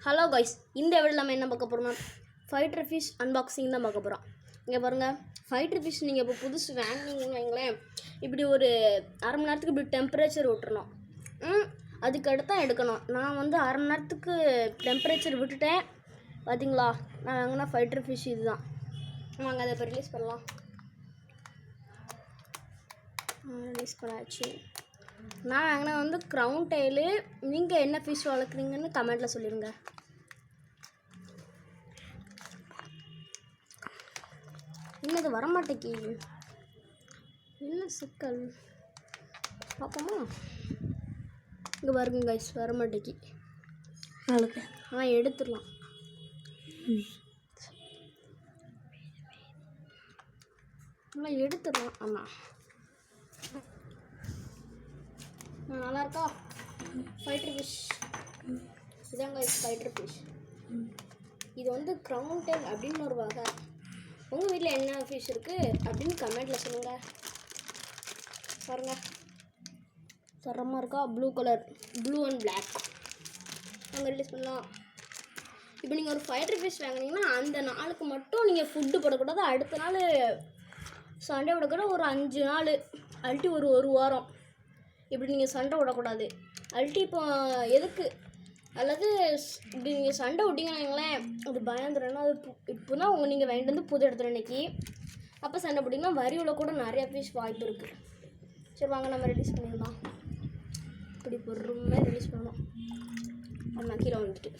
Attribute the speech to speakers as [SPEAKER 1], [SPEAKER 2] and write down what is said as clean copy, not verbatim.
[SPEAKER 1] Hello guys, இந்த வீடியோவில் நம்ம என்ன பார்க்க போகிறோம்னா ஃபைட்டர் ஃபிஷ் அன்பாக்சிங் தான் பார்க்க போகிறோம். இங்கே பாருங்கள், ஃபைட்டர் ஃபிஷ் நீங்கள் இப்போ புதுசு வாங்கினீங்கன்னு வைங்களேன், இப்படி ஒரு அரை மணி நேரத்துக்கு இப்படி டெம்பரேச்சர் விட்டுறணும். அதுக்கடுத்து தான் எடுக்கணும். நான் வந்து அரை மணி நேரத்துக்கு டெம்பரேச்சர் விட்டுட்டேன். பார்த்தீங்களா, நான் வாங்கினா ஃபைட்டர் ஃபிஷ் இது தான். வாங்க அதை இப்போ ரிலீஸ் பண்ணலாம். ரிலீஸ் பண்ணாச்சு. நான் வாங்கினா வந்து க்ரௌன் டெயிலு. நீங்கள் என்ன ஃபிஷ் வளர்க்குறீங்கன்னு கமெண்ட்டில் சொல்லிடுங்க. இன்னது வரமாட்டேக்கி, என்ன சிக்கல் பார்ப்போமா? இங்கே பாருங்க கைஸ், வரமாட்டேக்கி. எடுத்துடலாம். எடுத்துடலாம். ஆமாம், நல்லா இருக்கா? ஃபைட்டர் ஃபிஷ் இதாங்க, ஃபைட்டர் ஃபிஷ். இது வந்து க்ரௌன் டெயில் அப்படின்னு ஒரு வகை. உங்கள் வீட்டில் என்ன ஃபிஷ் இருக்குது அப்படின்னு கமெண்ட்டில் சொல்லுங்கள். பாருங்கள், தரமாக இருக்கா? Blue colour, blue and black. நாங்கள் ரிலீஸ் பண்ணலாம். இப்போ நீங்கள் ஒரு ஃபைட்டர் ஃபிஷ் வாங்கினீங்கன்னா அந்த நாளுக்கு மட்டும் நீங்கள் ஃபுட்டு போடக்கூடாது. அடுத்த நாள் சண்டே விடக்கூட ஒரு 5 நாள் அல்ட்டி ஒரு வாரம் இப்படி நீங்கள் சண்டை விடக்கூடாது. அல்ட்டி இப்போ எதுக்கு? அல்லது இப்படி நீங்கள் சண்டை விட்டிங்கன்னு அது பயந்துடும்னா அது இப்போ தான் நீங்கள் வாங்கிட்டு வந்து புது இடத்துல இன்றைக்கி அப்போ சண்டை போட்டிங்கன்னா வரியில் கூட நிறையா ஃபிஷ் வாய்ப்பு இருக்குது. சரி வாங்க, நம்ம ரிலீஸ் பண்ணிடலாம். இப்படி பொறுமையாக ரிலீஸ் பண்ணணும். ஆமாம், கீழே வந்துட்டு